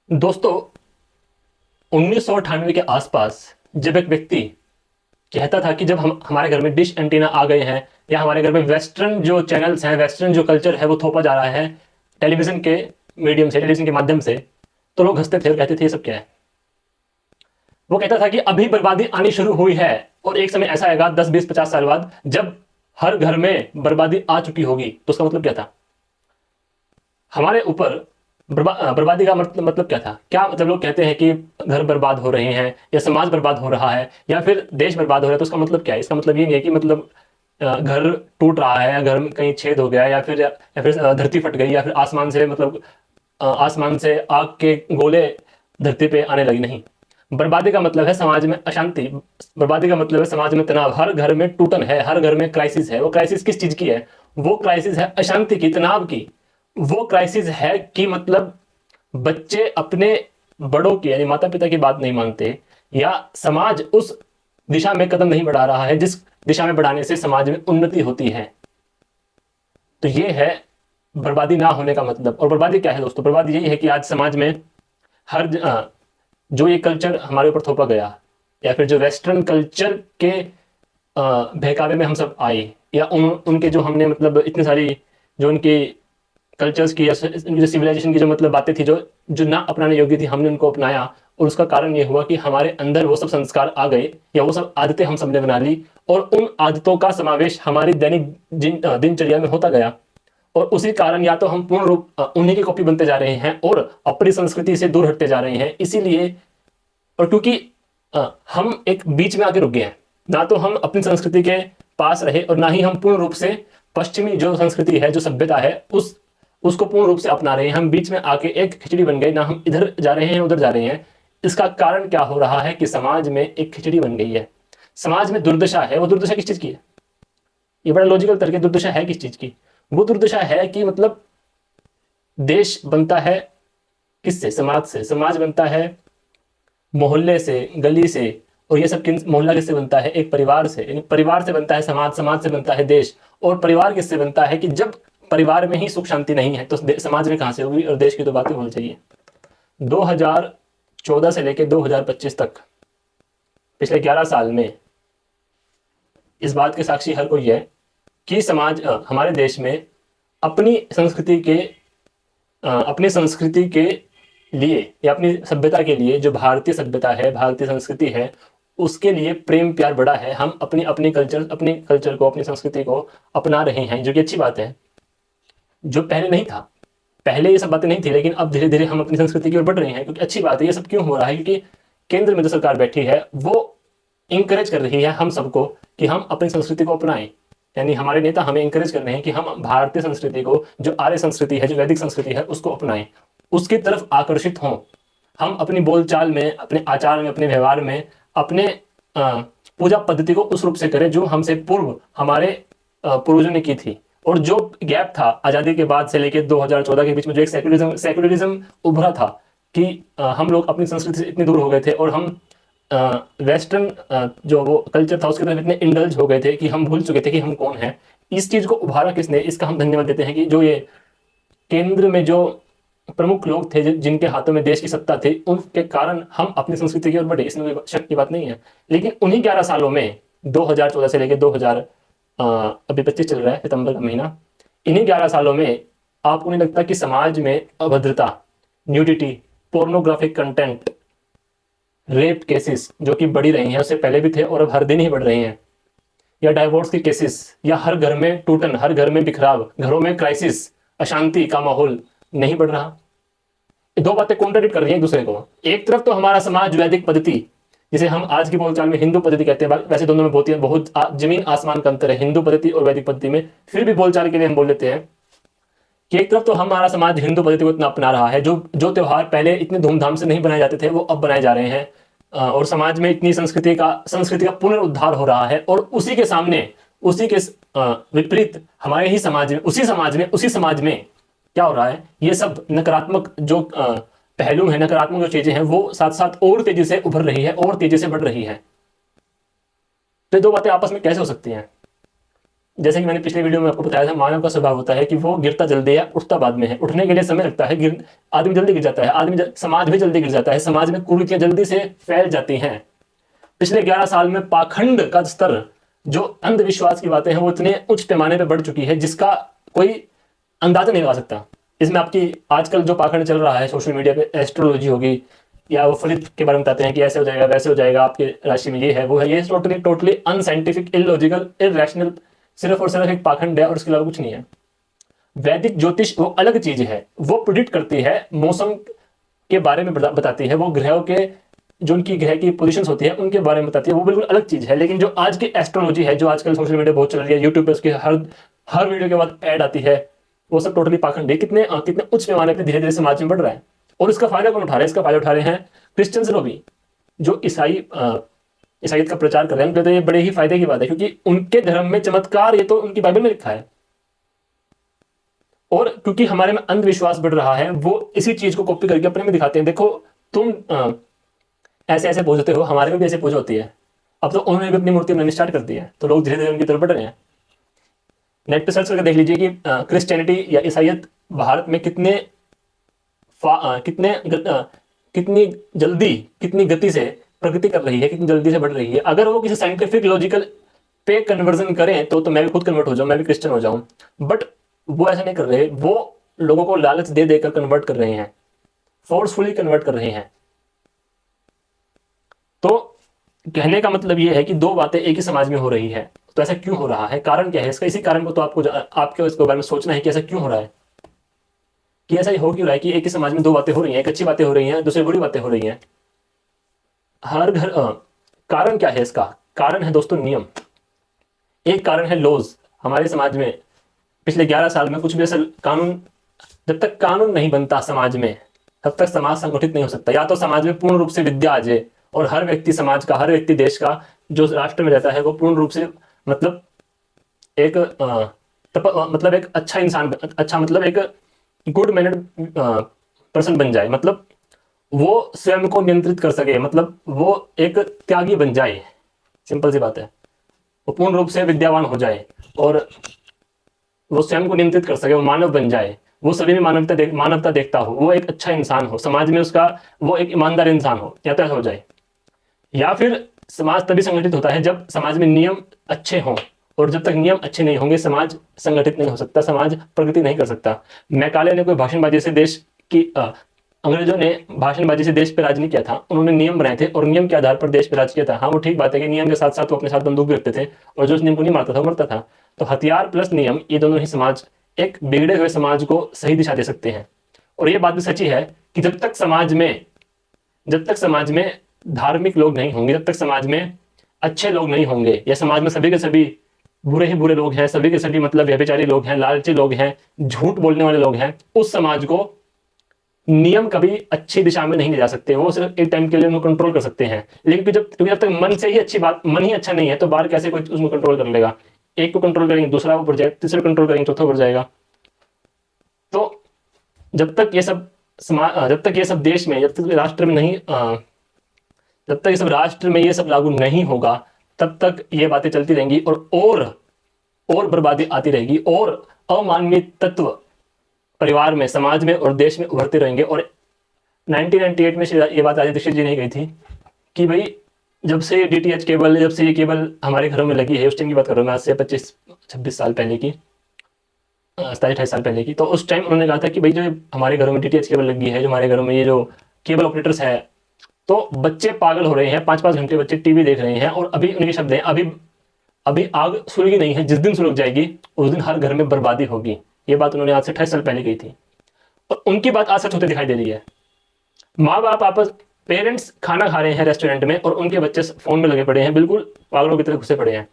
दोस्तों, 1998 के आसपास जब एक व्यक्ति कहता था कि जब हम हमारे घर में डिश एंटीना आ गए हैं या हमारे घर में वेस्टर्न जो चैनल्स हैं, वेस्टर्न जो कल्चर है वो थोपा जा रहा है टेलीविजन के मीडियम से, टेलीविजन के माध्यम से, तो लोग हंसते थे और कहते थे ये सब क्या है। वो कहता था कि अभी बर्बादी आनी शुरू हुई है और एक समय ऐसा आएगा 10 20 50 साल बाद जब हर घर में बर्बादी आ चुकी होगी। तो उसका मतलब क्या था? हमारे ऊपर बर्बादी का मतलब क्या था? क्या मतलब लोग कहते हैं कि घर बर्बाद हो रहे हैं या समाज बर्बाद हो रहा है या फिर देश बर्बाद हो रहा है, तो उसका मतलब क्या है? इसका मतलब ये नहीं है कि मतलब घर टूट रहा है या घर में कहीं छेद हो गया या फिर धरती फट गई या फिर आसमान से मतलब आसमान से आग के गोले धरती पे आने लगी। नहीं, बर्बादी का मतलब है समाज में अशांति। बर्बादी का मतलब है समाज में तनाव। हर घर में टूटन है, हर घर में क्राइसिस है। वो क्राइसिस किस चीज की है? वो क्राइसिस है अशांति की, तनाव की। वो क्राइसिस है कि मतलब बच्चे अपने बड़ों की यानी माता पिता की बात नहीं मानते या समाज उस दिशा में कदम नहीं बढ़ा रहा है जिस दिशा में बढ़ाने से समाज में उन्नति होती है। तो ये है बर्बादी ना होने का मतलब। और बर्बादी क्या है दोस्तों? बर्बादी यही है कि आज समाज में जो ये कल्चर हमारे ऊपर थोपा गया या फिर जो वेस्टर्न कल्चर के बहकावे में हम सब आए या उनके जो हमने मतलब इतनी सारी जो उनकी कल्चर्स की या जो सिविलाइजेशन की जो मतलब बातें थी जो जो ना अपनाने योग्य थी, हमने उनको अपनाया। और उसका कारण ये हुआ कि हमारे अंदर वो सब संस्कार आ गए या वो सब आदतें हम सबने बना ली और उन आदतों का समावेश हमारी दैनिक दिनचर्या में होता गया। और उसी कारण या तो हम पूर्ण रूप उन्हीं की कॉपी बनते जा रहे हैं और अपनी संस्कृति से दूर हटते जा रहे हैं। इसीलिए और क्योंकि हम एक बीच में आके रुक गए हैं, ना तो हम अपनी संस्कृति के पास रहे और ना ही हम पूर्ण रूप से पश्चिमी जो संस्कृति है, जो सभ्यता है, उसको पूर्ण रूप से अपना रहे हैं। हम बीच में आके एक खिचड़ी बन गए, ना हम इधर जा रहे हैं उधर जा रहे हैं। इसका कारण क्या हो रहा है कि समाज में एक खिचड़ी बन गई है, समाज में दुर्दशा है। वो दुर्दशा किस चीज की है? ये बड़ा लॉजिकल तरीके। दुर्दशा है किस चीज की? वो दुर्दशा है कि मतलब देश बनता है किससे? समाज से। समाज बनता है मोहल्ले से, गली से। और ये सब मोहल्ला किससे बनता है? एक परिवार से। यानी परिवार से बनता है समाज, समाज से बनता है देश। और परिवार किससे बनता है कि जब परिवार में ही सुख शांति नहीं है तो समाज में कहां से होगी? और देश की तो बातें होनी चाहिए। 2014 से लेकर 2025 तक, पिछले 11 साल में इस बात के साक्षी हर कोई है कि समाज हमारे देश में अपनी संस्कृति के अपनी संस्कृति के लिए या अपनी सभ्यता के लिए, जो भारतीय सभ्यता है, भारतीय संस्कृति है, उसके लिए प्रेम प्यार बड़ा है। हम अपने कल्चर को, अपनी संस्कृति को अपना रहे हैं, जो कि अच्छी बात है, जो पहले नहीं था। पहले ये सब बातें नहीं थी, लेकिन अब धीरे धीरे हम अपनी संस्कृति की ओर बढ़ रहे हैं, क्योंकि अच्छी बात है। ये सब क्यों हो रहा है? क्योंकि केंद्र में जो सरकार बैठी है वो इंकरेज कर रही है हम सबको कि हम अपनी संस्कृति को अपनाएं। यानी हमारे नेता हमें इंकरेज कर रहे हैं कि हम भारतीय संस्कृति को, जो आर्य संस्कृति है, जो वैदिक संस्कृति है, उसको अपनाएं, उसकी तरफ आकर्षित हों। हम अपनी बोलचाल में, अपने आचार में, अपने व्यवहार में, अपने पूजा पद्धति को उस रूप से करें जो हमसे पूर्व हमारे पूर्वजों ने की थी। और जो गैप था आजादी के बाद से लेकर 2014 के बीच में, जो एक सेकुलरिज्म उभरा था कि हम लोग अपनी संस्कृति से इतने दूर हो गए थे और हम वेस्टर्न जो वो कल्चर था उसके तरफ इतने इंडल्ज हो गए थे कि हम भूल चुके थे कि हम कौन हैं। इस चीज को उभारा किसने? इसका हम धन्यवाद देते हैं कि जो ये केंद्र में जो प्रमुख लोग थे जिनके हाथों में देश की सत्ता थी, उनके कारण हम अपनी संस्कृति की ओर बढ़े। इसमें कोई शक की बात नहीं है। लेकिन उन्हीं 11 सालों में, 2014 से लेकर 2000 अभी 25 चल रहा है, सितंबर का महीना, इन्हीं 11 सालों में आपको नहीं लगता कि समाज में अभद्रता, nudity, pornographic content, rape cases जो कि बढ़ी रही हैं, उससे पहले भी थे और अब हर दिन ही बढ़ रही हैं, या डाइवोर्स के केसेस, या हर घर में टूटन, हर घर में बिखराव, घरों में क्राइसिस, अशांति का माहौल नहीं बढ़ रहा? ये दो बातें कॉन्ट्रडिक्ट कर रही हैं एक दूसरे को। एक तरफ तो हमारा समाज वैदिक पद्धति, जिसे हम आज की बोलचाल में हिंदू पद्धति कहते हैं, वैसे दोनों में बहुत जमीन आसमान का अंतर है, हिंदू पद्धति और वैदिक पद्धति में, फिर भी बोलचाल के लिए हम बोल लेते हैं कि एक तरफ तो हमारा समाज हिंदू पद्धति को इतना अपना रहा है, जो जो त्योहार पहले इतने धूमधाम से नहीं बनाए जाते थे वो अब बनाए जा रहे हैं। और समाज में इतनी संस्कृति का पुनरुद्धार हो रहा है। और उसी के सामने, उसी के विपरीत हमारे ही समाज में, उसी समाज में क्या हो रहा है? ये सब नकारात्मक जो पहलू है, नकारात्मक जो चीजें हैं, वो साथ साथ और तेजी से उभर रही है और तेजी से बढ़ रही है। तो ये दो बातें आपस में कैसे हो सकती हैं? जैसे कि मैंने पिछले वीडियो में आपको बताया था, मानव का स्वभाव होता है कि वो गिरता जल्दी है, उठता बाद में है। उठने के लिए समय लगता है, आदमी जल्दी गिर जाता है, समाज भी जल्दी गिर जाता है, समाज में कुरीतियां जल्दी से फैल जाती हैं। पिछले 11 साल में पाखंड का स्तर, जो अंधविश्वास की बातें हैं, वो इतने उच्च पैमाने पर बढ़ चुकी है जिसका कोई अंदाजा नहीं लगा सकता। इसमें आपकी आजकल जो पाखंड चल रहा है सोशल मीडिया पे, एस्ट्रोलॉजी होगी, या वो फलित के बारे में बताते हैं कि ऐसे हो जाएगा, वैसे हो जाएगा, आपके राशि में ये है, वो है, ये totally totally unscientific, illogical, irrational, सिर्फ और सिर्फ एक पाखंड है और उसके अलावा कुछ नहीं है। वैदिक ज्योतिष वो अलग चीज है, वो प्रिडिक्ट करती है, मौसम के बारे में बताती है, वो ग्रहों के जो उनकी ग्रह की पोजीशंस होती है उनके बारे में बताती है, वो बिल्कुल अलग चीज है। लेकिन जो आज की एस्ट्रोलॉजी है, जो आजकल सोशल मीडिया बहुत चल रही है, यूट्यूब पे उसकी हर वीडियो के बाद ऐड आती है, वो सब टोटली पाखंड है। कितने उच्च पैमाने पर धीरे धीरे समाज में बढ़ रहा है। और इसका फायदा कौन उठा रहा है? इसका फायदा उठा रहे हैं क्रिश्चियंस लोग भी, जो ईसाईयत का प्रचार कर रहे हैं। उनके तो ये बड़े ही फायदे की बात है, क्योंकि उनके धर्म में चमत्कार, ये तो उनकी बाइबल में लिखा है। और क्योंकि हमारे में अंधविश्वास बढ़ रहा है, वो इसी चीज को कॉपी करके अपने में दिखाते हैं। देखो, तुम ऐसे ऐसे पूजते हो, हमारे में भी ऐसे पूजा होती है। अब तो उन्होंने भी अपनी मूर्ति बनानी स्टार्ट कर दी है, तो लोग धीरे धीरे उनकी तरफ बढ़ रहे हैं। नेट पे सर्च करके देख लीजिए कि क्रिश्चियनिटी या ईसाइयत भारत में कितनी जल्दी, कितनी गति से प्रगति कर रही है, कितनी जल्दी से बढ़ रही है। अगर वो किसी साइंटिफिक लॉजिकल पे कन्वर्जन करें तो मैं भी खुद कन्वर्ट हो जाऊं, मैं भी क्रिश्चियन हो जाऊं। बट वो ऐसा नहीं कर रहे, वो लोगों को लालच दे देकर कन्वर्ट कर रहे हैं, फोर्सफुली कन्वर्ट कर रहे हैं। तो कहने का मतलब ये है कि दो बातें एक ही समाज में हो रही है। तो ऐसा क्यों हो रहा है? कारण क्या है इसका? इसी कारण को तो आपको इसके बारे में सोचना है कि ऐसा क्यों हो रहा है, कि ऐसा हो क्यों रहा है कि एक ही समाज में दो बातें हो रही हैं, एक अच्छी बातें हो रही हैं, दूसरी बुरी बातें हो रही हैं। हर घर कारण क्या है इसका? कारण है दोस्तों नियम। एक कारण है लॉज। हमारे समाज में पिछले 11 साल में कुछ भी ऐसा कानून, जब तक कानून नहीं बनता समाज में, तब तक समाज संगठित नहीं हो सकता। या तो समाज में पूर्ण रूप से विद्या आ जाए और हर व्यक्ति समाज का, हर व्यक्ति देश का, जो राष्ट्र में रहता है, वो पूर्ण रूप से मतलब एक अच्छा इंसान, अच्छा मतलब एक गुड मैनर्ड पर्सन बन जाए, मतलब वो स्वयं को नियंत्रित कर सके, मतलब वो एक त्यागी बन जाए। सिंपल सी बात है। वो पूर्ण रूप से विद्यावान हो जाए और वो स्वयं को नियंत्रित कर सके, वो मानव बन जाए, वो सभी में मानवता देखता हो, वो एक अच्छा इंसान हो, समाज में उसका वो एक ईमानदार इंसान हो, या तो ऐसा हो जाए। या फिर समाज तभी संगठित होता है जब समाज में नियम अच्छे हों, और जब तक नियम अच्छे नहीं होंगे समाज संगठित नहीं हो सकता, समाज प्रगति नहीं कर सकता। मैकाले ने कोई भाषणबाजी से देश की अंग्रेजों ने भाषणबाजी से देश पर राज नहीं किया था, उन्होंने नियम बनाए थे और नियम के आधार पर देश पर राज किया था। हाँ, वो ठीक बात है कि नियम के साथ साथ वो अपने साथ बंदूक भी रखते थे, और जो उस नियम को नहीं मारता था वो मरता था। तो हथियार प्लस नियम, ये दोनों ही समाज, एक बिगड़े हुए समाज को सही दिशा दे सकते हैं। और ये बात भी सच्ची है कि जब तक समाज में धार्मिक लोग नहीं होंगे, जब तक समाज में अच्छे लोग नहीं होंगे, या समाज में सभी के सभी बुरे ही बुरे लोग हैं, सभी के सभी मतलब व्यभिचारी लोग हैं, लालची लोग हैं, झूठ बोलने वाले लोग हैं, उस समाज को नियम कभी अच्छी दिशा में नहीं ले जा सकते। वो सिर्फ एक टाइम के लिए उनको कंट्रोल कर सकते हैं। लेकिन जब तक मन से ही मन ही अच्छा नहीं है, तो बाहर कैसे कोई उसको कंट्रोल कर लेगा? एक को कंट्रोल करेंगे, दूसरा वो बढ़ जाएगा, तीसरा कंट्रोल करेंगे, चौथा बढ़ जाएगा। तो जब तक ये सब देश में, जब तक राष्ट्र में नहीं, जब तक ये सब राष्ट्र में ये सब लागू नहीं होगा, तब तक ये बातें चलती रहेंगी और बर्बादी आती रहेगी, और अमानवीय तत्व परिवार में, समाज में और देश में उभरते रहेंगे। और 1998 में ये बात राजेंद्र दीक्षित जी ने कही थी कि भाई जब से DTH केबल, जब से ये केबल हमारे घरों में लगी है, उस टाइम की बात कर रहा हूँ मैं, आज से 25-26 साल पहले की, 27-28 साल पहले की। तो उस टाइम उन्होंने कहा था कि भाई जो हमारे घरों में DTH केबल लगी है, जो हमारे घरों में ये जो केबल ऑपरेटर्स है, तो बच्चे पागल हो रहे हैं, 5-5 घंटे बच्चे टीवी देख रहे हैं। और अभी उनके शब्द हैं, अभी आग सुलगी नहीं है, जिस दिन सुलग जाएगी उस दिन हर घर में बर्बादी होगी। ये बात उन्होंने आज से 28 साल पहले कही थी, और उनकी बात आज सच होते दिखाई दे रही है। माँ बाप पेरेंट्स खाना खा रहे हैं रेस्टोरेंट में, और उनके बच्चे फोन में लगे पड़े हैं, बिल्कुल पागलों की तरह घुसे पड़े हैं।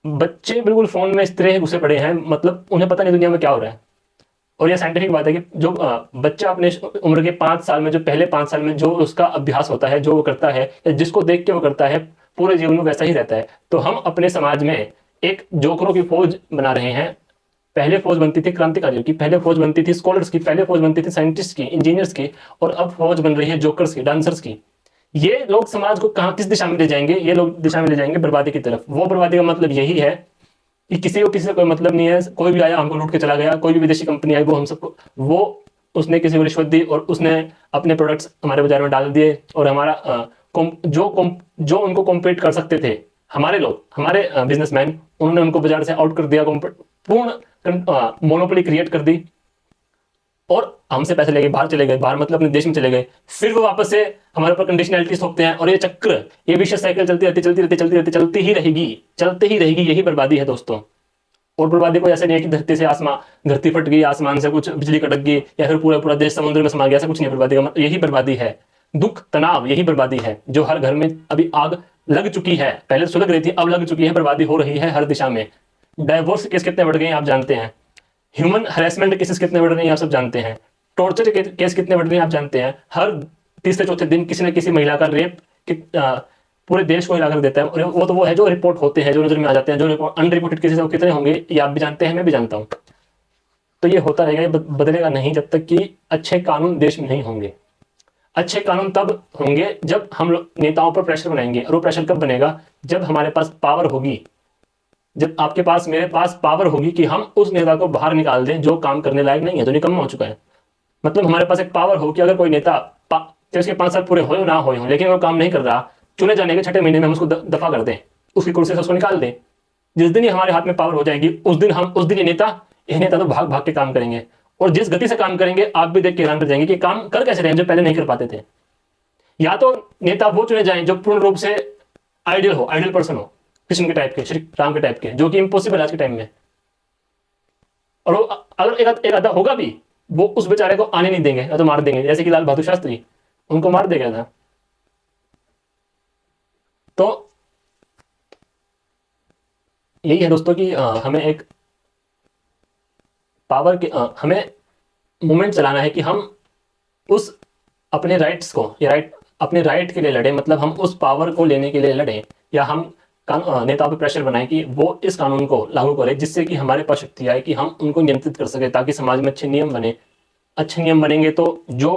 बच्चे बिल्कुल फोन में इस तरह घुसे पड़े हैं, मतलब उन्हें पता नहीं दुनिया में क्या हो रहा है। और यह साइंटिफिक बात है कि जो बच्चा अपने उम्र के 5 साल में, जो पहले 5 साल में जो उसका अभ्यास होता है, जो वो करता है, या जिसको देख के वो करता है, पूरे जीवन में वैसा ही रहता है। तो हम अपने समाज में एक जोकरों की फौज बना रहे हैं। पहले फौज बनती थी क्रांतिकारियों की, पहले फौज बनती थी स्कॉलर्स की, पहले फौज बनती थी साइंटिस्ट की, इंजीनियर्स की, और अब फौज बन रही है जोकर्स की, डांसर्स की। ये लोग समाज को कहाँ, किस दिशा में ले जाएंगे? ये लोग दिशा में ले जाएंगे बर्बादी की तरफ। वो बर्बादी का मतलब यही है कि किसी को किसी से कोई मतलब नहीं है, कोई भी आया हमको लूट के चला गया, कोई भी विदेशी कंपनी आई वो हम सबको, वो उसने किसी को रिश्वत दी और उसने अपने प्रोडक्ट्स हमारे बाजार में डाल दिए, और हमारा जो उनको कॉम्पीट कर सकते थे, हमारे लोग, हमारे बिजनेसमैन, उन्होंने उनको बाजार से आउट कर दिया, पूर्ण मोनोपोली क्रिएट कर दी, और हमसे पैसे ले गए, बाहर चले गए, बाहर मतलब अपने देश में चले गए, फिर वो वापस से हमारे ऊपर कंडीशनैलिटी थोपते हैं, और ये चक्र, ये विशेष साइकिल चलती रहती, चलती रहती, चलती रहती, चलती ही रहेगी, चलती ही रहेगी। यही बर्बादी है दोस्तों। और बर्बादी को ऐसा नहीं है कि धरती से आसमान, धरती फट गई, आसमान से कुछ बिजली कड़क गई, या फिर पूरा पूरा देश समुद्र में समा गया, ऐसा कुछ नहीं है। बर्बादी का यही बर्बादी है, दुख तनाव, यही बर्बादी है, जो हर घर में अभी आग लग चुकी है। पहले तो सुलग रही थी, अब लग चुकी है, बर्बादी हो रही है हर दिशा में। डाइवोर्स केस कितने बढ़ गए हैं आप जानते हैं, ह्यूमन हरेसमेंट केसेस कितने बढ़ रहे हैं आप सब जानते हैं, टॉर्चर के केस कितने बढ़ रहे हैं आप जानते हैं। हर तीसरे चौथे दिन किसी न किसी महिला का रेप पूरे देश को हिला कर देता है, और वो तो वो है जो रिपोर्ट होते हैं, जो नजर में आ जाते हैं, जो अनरिपोर्टेड केसेस कितने होंगे ये आप भी जानते हैं, मैं भी जानता हूँ। तो ये होता रहेगा, ये बदलेगा नहीं जब तक कि अच्छे कानून देश में नहीं होंगे। अच्छे कानून तब होंगे जब हम नेताओं पर प्रेशर बनाएंगे, और वो प्रेशर कब बनेगा, जब हमारे पास पावर होगी, जब आपके पास, मेरे पास पावर होगी कि हम उस नेता को बाहर निकाल दें जो काम करने लायक नहीं है, जो निकम्मा हो चुका है। मतलब हमारे पास एक पावर हो कि अगर कोई नेता उसके 5 साल पूरे हो ना हो, लेकिन वो काम नहीं कर रहा, चुने जाने के 6ठे महीने में हम उसको दफा कर दें, उसकी कुर्सी से उसको निकाल दें। जिस दिन ही हमारे हाथ में पावर हो जाएगी, उस दिन ये नेता तो भाग भाग के काम करेंगे, और जिस गति से काम करेंगे आप भी देख के हैरान कर जाएंगे कि काम कर कैसे रहे हैं जो पहले नहीं कर पाते थे। या तो नेता वो चुने जाएं जो पूर्ण रूप से आइडियल पर्सन हो, कृष्ण के टाइप के, श्री राम के टाइप के, जो कि इम्पॉसिबल आज के टाइम में। और वो अगर एक आधा होगा भी, वो उस बेचारे को आने नहीं देंगे, या तो मार देंगे, जैसे कि लाल बहादुर शास्त्री, उनको मार दिया गया था। तो यही है दोस्तों कि हमें एक पावर के हमें मूवमेंट चलाना है कि हम उस अपने राइट्स को, या अपने राइट के लिए लड़े, मतलब हम उस पावर को लेने के लिए लड़ें, या हम नेताओं पर प्रेशर बनाएं कि वो इस कानून को लागू करें, जिससे कि हमारे पास शक्ति आए कि हम उनको नियंत्रित कर सके, ताकि समाज में अच्छे नियम बने। अच्छे नियम बनेंगे तो जो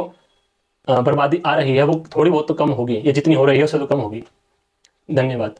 बर्बादी आ रही है वो थोड़ी बहुत तो कम होगी, या जितनी हो रही है उससे तो कम होगी। धन्यवाद।